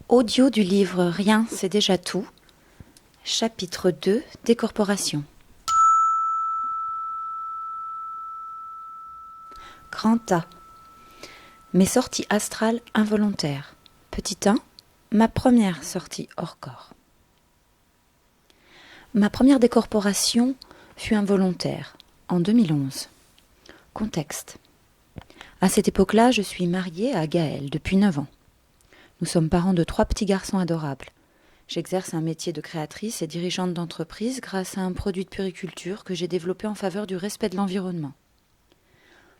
Audio du livre Rien, c'est déjà tout. Chapitre 2, Décorporation. Grand A. Mes sorties astrales involontaires. Petit 1. Ma première sortie hors corps. Ma première décorporation fut involontaire, en 2011. Contexte. À cette époque-là, je suis mariée à Gaël depuis 9 ans. Nous sommes parents de 3 petits garçons adorables. J'exerce un métier de créatrice et dirigeante d'entreprise grâce à un produit de puériculture que j'ai développé en faveur du respect de l'environnement.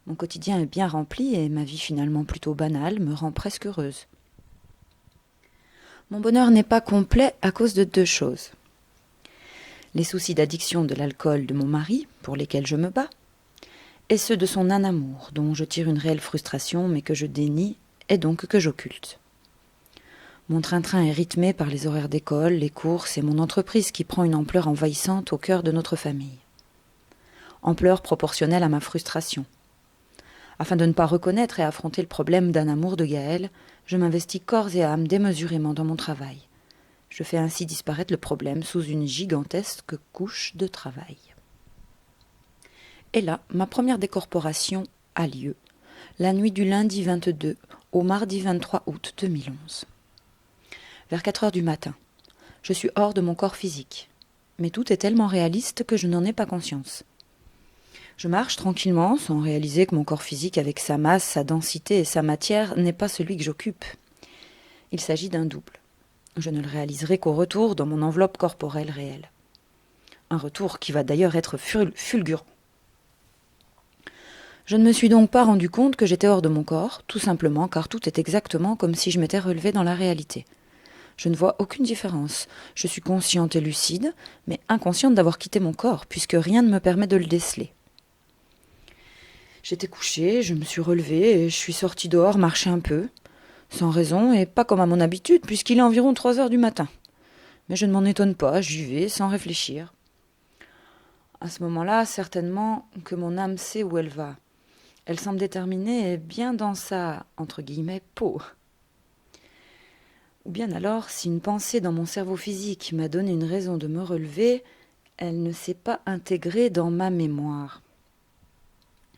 Mon quotidien est bien rempli et ma vie finalement plutôt banale me rend presque heureuse. Mon bonheur n'est pas complet à cause de 2 choses. Les soucis d'addiction de l'alcool de mon mari, pour lesquels je me bats, et ceux de son anamour, dont je tire une réelle frustration mais que je dénie et donc que j'occulte. Mon train-train est rythmé par les horaires d'école, les courses et mon entreprise qui prend une ampleur envahissante au cœur de notre famille. Ampleur proportionnelle à ma frustration. Afin de ne pas reconnaître et affronter le problème d'un amour de Gaël, je m'investis corps et âme démesurément dans mon travail. Je fais ainsi disparaître le problème sous une gigantesque couche de travail. Et là, ma première décorporation a lieu, la nuit du lundi 22 au mardi 23 août 2011. Vers 4 heures du matin. Je suis hors de mon corps physique. Mais tout est tellement réaliste que je n'en ai pas conscience. Je marche tranquillement, sans réaliser que mon corps physique, avec sa masse, sa densité et sa matière, n'est pas celui que j'occupe. Il s'agit d'un double. Je ne le réaliserai qu'au retour dans mon enveloppe corporelle réelle. Un retour qui va d'ailleurs être fulgurant. Je ne me suis donc pas rendu compte que j'étais hors de mon corps, tout simplement car tout est exactement comme si je m'étais relevée dans la réalité. Je ne vois aucune différence. Je suis consciente et lucide, mais inconsciente d'avoir quitté mon corps, puisque rien ne me permet de le déceler. J'étais couchée, je me suis relevée et je suis sortie dehors marcher un peu, sans raison et pas comme à mon habitude, puisqu'il est environ 3 heures du matin. Mais je ne m'en étonne pas, j'y vais sans réfléchir. À ce moment-là, certainement que mon âme sait où elle va. Elle semble déterminée et bien dans sa, entre guillemets, peau. Ou bien alors, si une pensée dans mon cerveau physique m'a donné une raison de me relever, elle ne s'est pas intégrée dans ma mémoire.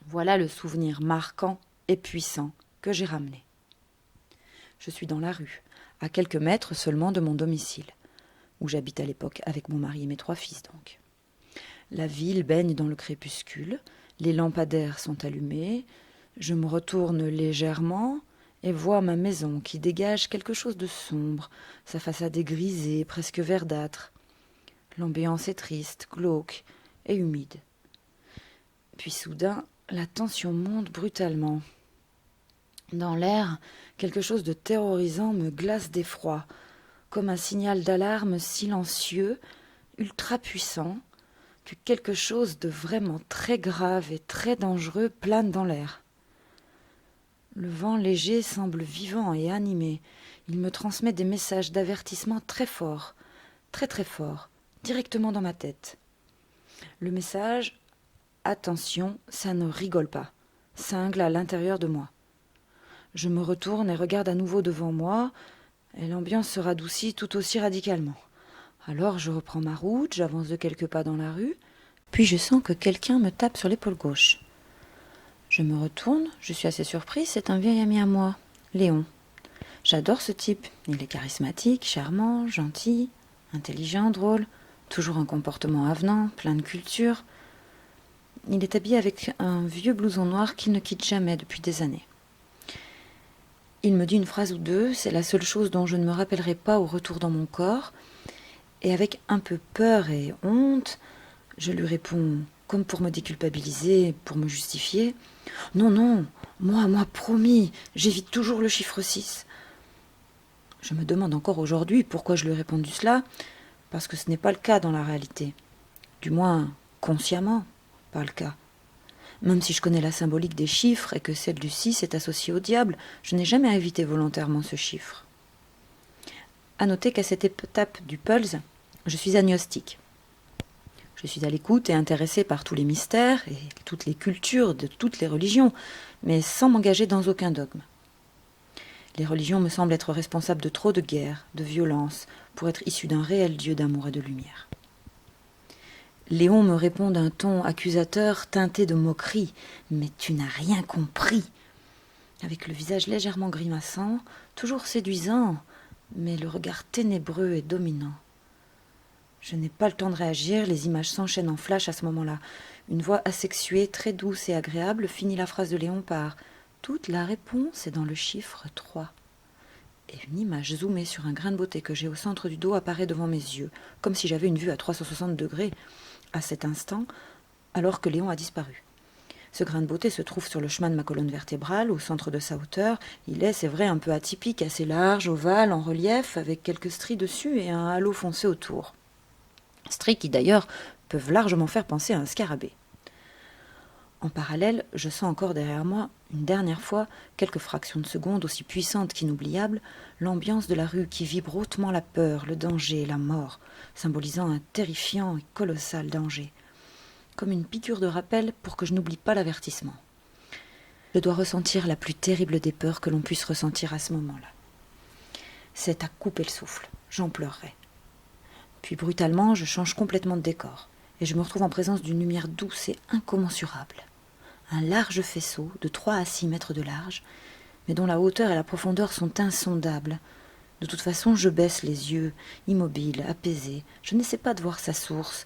Voilà le souvenir marquant et puissant que j'ai ramené. Je suis dans la rue, à quelques mètres seulement de mon domicile, où j'habite à l'époque avec mon mari et mes 3 fils donc. La ville baigne dans le crépuscule, les lampadaires sont allumés, je me retourne légèrement et vois ma maison qui dégage quelque chose de sombre, sa façade est grisée, presque verdâtre. L'ambiance est triste, glauque et humide. Puis soudain, la tension monte brutalement. Dans l'air, quelque chose de terrorisant me glace d'effroi, comme un signal d'alarme silencieux, ultra puissant, que quelque chose de vraiment très grave et très dangereux plane dans l'air. Le vent léger semble vivant et animé. Il me transmet des messages d'avertissement très forts, très forts, directement dans ma tête. Le message « Attention, ça ne rigole pas » cingle à l'intérieur de moi. Je me retourne et regarde à nouveau devant moi, et l'ambiance se radoucit tout aussi radicalement. Alors je reprends ma route, j'avance de quelques pas dans la rue, puis je sens que quelqu'un me tape sur l'épaule gauche. Je me retourne, je suis assez surprise, c'est un vieil ami à moi, Léon. J'adore ce type, il est charismatique, charmant, gentil, intelligent, drôle, toujours un comportement avenant, plein de culture. Il est habillé avec un vieux blouson noir qu'il ne quitte jamais depuis des années. Il me dit une phrase ou deux, c'est la seule chose dont je ne me rappellerai pas au retour dans mon corps, et avec un peu peur et honte, je lui réponds, comme pour me déculpabiliser, pour me justifier, « Non, moi, promis, j'évite toujours le chiffre 6. » Je me demande encore aujourd'hui pourquoi je lui ai répondu cela, parce que ce n'est pas le cas dans la réalité. Du moins, consciemment, pas le cas. Même si je connais la symbolique des chiffres et que celle du 6 est associée au diable, je n'ai jamais évité volontairement ce chiffre. À noter qu'à cette étape du pulse, je suis agnostique. Je suis à l'écoute et intéressée par tous les mystères et toutes les cultures de toutes les religions, mais sans m'engager dans aucun dogme. Les religions me semblent être responsables de trop de guerres, de violences, pour être issues d'un réel Dieu d'amour et de lumière. Léon me répond d'un ton accusateur teinté de moquerie. « Mais tu n'as rien compris !» Avec le visage légèrement grimaçant, toujours séduisant, mais le regard ténébreux et dominant. Je n'ai pas le temps de réagir, les images s'enchaînent en flash à ce moment-là. Une voix asexuée, très douce et agréable, finit la phrase de Léon par « Toute la réponse est dans le chiffre 3 ». Et une image zoomée sur un grain de beauté que j'ai au centre du dos apparaît devant mes yeux, comme si j'avais une vue à 360 degrés, à cet instant, alors que Léon a disparu. Ce grain de beauté se trouve sur le chemin de ma colonne vertébrale, au centre de sa hauteur. Il est, c'est vrai, un peu atypique, assez large, ovale, en relief, avec quelques stries dessus et un halo foncé autour. Stries qui, d'ailleurs, peuvent largement faire penser à un scarabée. En parallèle, je sens encore derrière moi, une dernière fois, quelques fractions de secondes aussi puissantes qu'inoubliables, l'ambiance de la rue qui vibre hautement la peur, le danger, la mort, symbolisant un terrifiant et colossal danger. Comme une piqûre de rappel pour que je n'oublie pas l'avertissement. Je dois ressentir la plus terrible des peurs que l'on puisse ressentir à ce moment-là. C'est à couper le souffle, j'en pleurerai. Puis brutalement, je change complètement de décor, et je me retrouve en présence d'une lumière douce et incommensurable. Un large faisceau de 3 à 6 mètres de large, mais dont la hauteur et la profondeur sont insondables. De toute façon, je baisse les yeux, immobile, apaisée. Je n'essaie pas de voir sa source,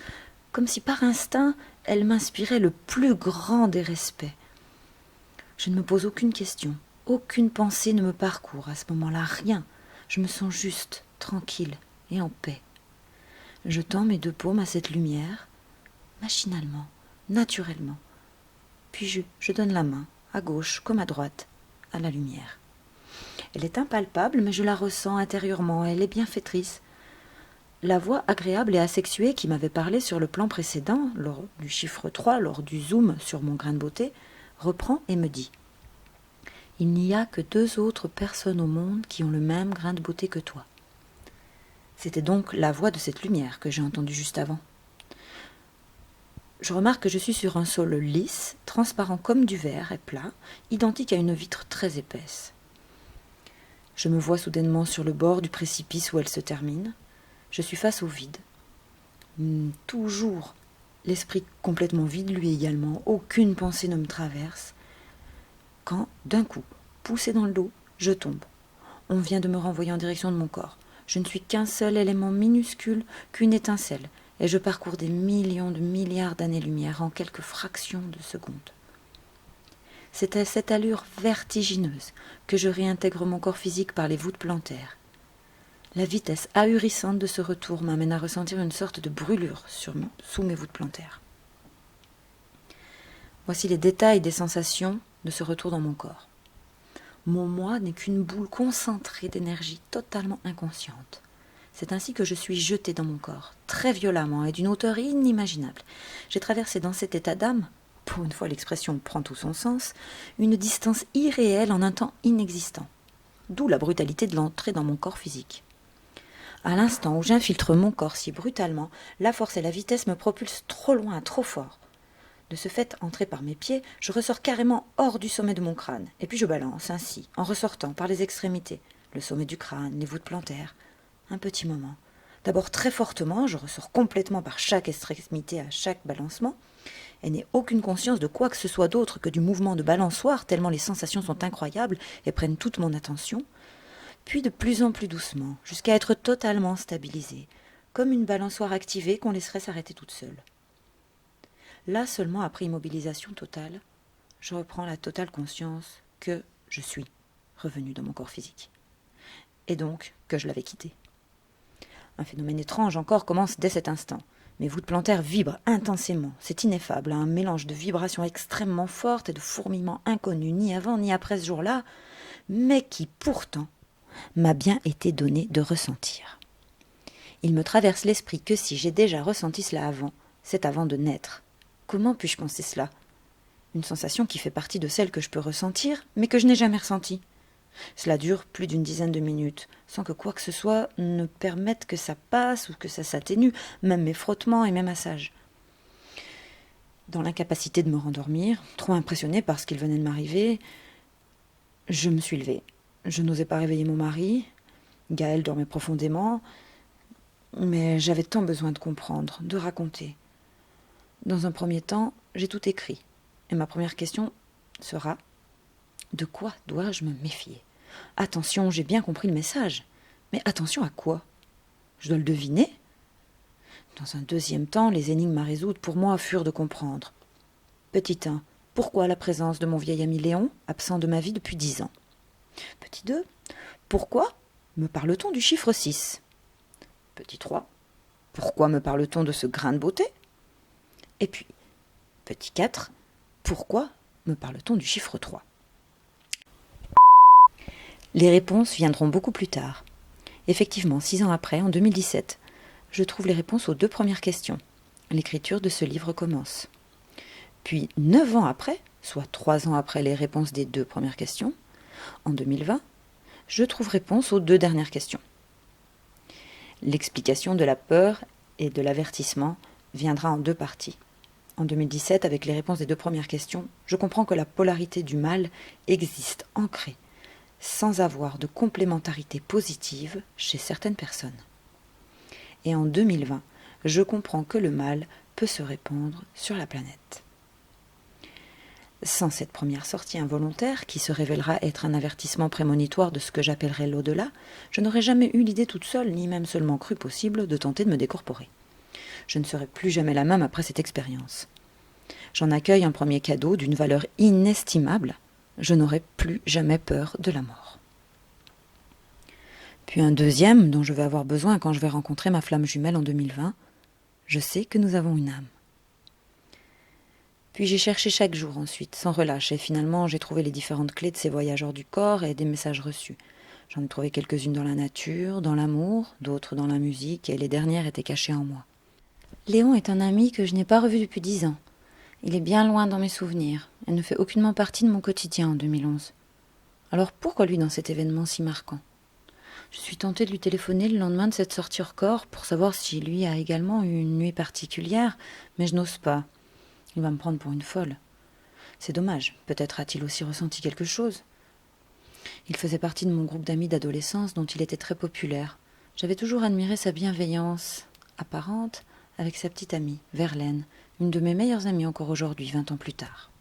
comme si par instinct, elle m'inspirait le plus grand des respects. Je ne me pose aucune question, aucune pensée ne me parcourt à ce moment-là, rien. Je me sens juste, tranquille et en paix. Je tends mes 2 paumes à cette lumière, machinalement, naturellement. Puis je donne la main, à gauche comme à droite, à la lumière. Elle est impalpable, mais je la ressens intérieurement, elle est bienfaitrice. La voix agréable et asexuée qui m'avait parlé sur le plan précédent, lors du chiffre 3, lors du zoom sur mon grain de beauté, reprend et me dit « Il n'y a que 2 autres personnes au monde qui ont le même grain de beauté que toi. » C'était donc la voix de cette lumière que j'ai entendue juste avant. Je remarque que je suis sur un sol lisse, transparent comme du verre et plat, identique à une vitre très épaisse. Je me vois soudainement sur le bord du précipice où elle se termine. Je suis face au vide. Toujours l'esprit complètement vide, lui également. Aucune pensée ne me traverse. Quand, d'un coup, poussé dans le dos, je tombe. On vient de me renvoyer en direction de mon corps. Je ne suis qu'un seul élément minuscule, qu'une étincelle, et je parcours des millions de milliards d'années-lumière en quelques fractions de secondes. C'est à cette allure vertigineuse que je réintègre mon corps physique par les voûtes plantaires. La vitesse ahurissante de ce retour m'amène à ressentir une sorte de brûlure sous mes voûtes plantaires. Voici les détails des sensations de ce retour dans mon corps. Mon moi n'est qu'une boule concentrée d'énergie totalement inconsciente. C'est ainsi que je suis jetée dans mon corps, très violemment et d'une hauteur inimaginable. J'ai traversé dans cet état d'âme, pour une fois l'expression prend tout son sens, une distance irréelle en un temps inexistant. D'où la brutalité de l'entrée dans mon corps physique. À l'instant où j'infiltre mon corps si brutalement, la force et la vitesse me propulsent trop loin, trop fort. De ce fait, entré par mes pieds, je ressors carrément hors du sommet de mon crâne, et puis je balance ainsi, en ressortant par les extrémités, le sommet du crâne, les voûtes plantaires. Un petit moment. D'abord très fortement, je ressors complètement par chaque extrémité à chaque balancement, et n'ai aucune conscience de quoi que ce soit d'autre que du mouvement de balançoire, tellement les sensations sont incroyables et prennent toute mon attention. Puis de plus en plus doucement, jusqu'à être totalement stabilisée, comme une balançoire activée qu'on laisserait s'arrêter toute seule. Là seulement, après immobilisation totale, je reprends la totale conscience que je suis revenue dans mon corps physique. Et donc que je l'avais quitté. Un phénomène étrange encore commence dès cet instant. Mes voûtes plantaires vibrent intensément. C'est ineffable, un mélange de vibrations extrêmement fortes et de fourmillements inconnus, ni avant ni après ce jour-là, mais qui pourtant m'a bien été donné de ressentir. Il me traverse l'esprit que si j'ai déjà ressenti cela avant, c'est avant de naître. Comment puis-je penser cela ? Une sensation qui fait partie de celle que je peux ressentir, mais que je n'ai jamais ressentie. Cela dure plus d'une dizaine de minutes, sans que quoi que ce soit ne permette que ça passe ou que ça s'atténue, même mes frottements et mes massages. Dans l'incapacité de me rendormir, trop impressionnée par ce qu'il venait de m'arriver, je me suis levée. Je n'osais pas réveiller mon mari. Gaël dormait profondément. Mais j'avais tant besoin de comprendre, de raconter. Dans un premier temps, j'ai tout écrit. Et ma première question sera: de quoi dois-je me méfier? Attention, j'ai bien compris le message. Mais attention à quoi? Je dois le deviner? Dans un deuxième temps, les énigmes à résoudre pour moi furent de comprendre. Petit 1. Pourquoi la présence de mon vieil ami Léon, absent de ma vie depuis 10 ans? Petit 2. Pourquoi me parle-t-on du chiffre 6? Petit 3. Pourquoi me parle-t-on de ce grain de beauté? Et puis, petit 4. Pourquoi me parle-t-on du chiffre 3? Les réponses viendront beaucoup plus tard. Effectivement, 6 ans après, en 2017, je trouve les réponses aux 2 premières questions. L'écriture de ce livre commence. Puis 9 ans après, soit 3 ans après les réponses des 2 premières questions, en 2020, je trouve réponse aux 2 dernières questions. L'explication de la peur et de l'avertissement viendra en 2 parties. En 2017, avec les réponses des 2 premières questions, je comprends que la polarité du mal existe ancrée, sans avoir de complémentarité positive chez certaines personnes. Et en 2020, je comprends que le mal peut se répandre sur la planète. Sans cette première sortie involontaire, qui se révélera être un avertissement prémonitoire de ce que j'appellerais l'au-delà, je n'aurais jamais eu l'idée toute seule, ni même seulement cru possible, de tenter de me décorporer. Je ne serai plus jamais la même après cette expérience. J'en accueille un premier cadeau d'une valeur inestimable. Je n'aurai plus jamais peur de la mort. Puis un deuxième, dont je vais avoir besoin quand je vais rencontrer ma flamme jumelle en 2020. Je sais que nous avons une âme. Puis j'ai cherché chaque jour ensuite, sans relâche, et finalement j'ai trouvé les différentes clés de ces voyageurs du corps et des messages reçus. J'en ai trouvé quelques-unes dans la nature, dans l'amour, d'autres dans la musique, et les dernières étaient cachées en moi. Léon est un ami que je n'ai pas revu depuis 10 ans. Il est bien loin dans mes souvenirs, et ne fait aucunement partie de mon quotidien en 2011. Alors pourquoi lui dans cet événement si marquant? Je suis tentée de lui téléphoner le lendemain de cette sortie hors corps pour savoir si lui a également eu une nuit particulière, mais je n'ose pas. Il va me prendre pour une folle. C'est dommage, peut-être a-t-il aussi ressenti quelque chose. Il faisait partie de mon groupe d'amis d'adolescence dont il était très populaire. J'avais toujours admiré sa bienveillance apparente avec sa petite amie, Verlaine, une de mes meilleures amies encore aujourd'hui, 20 ans plus tard.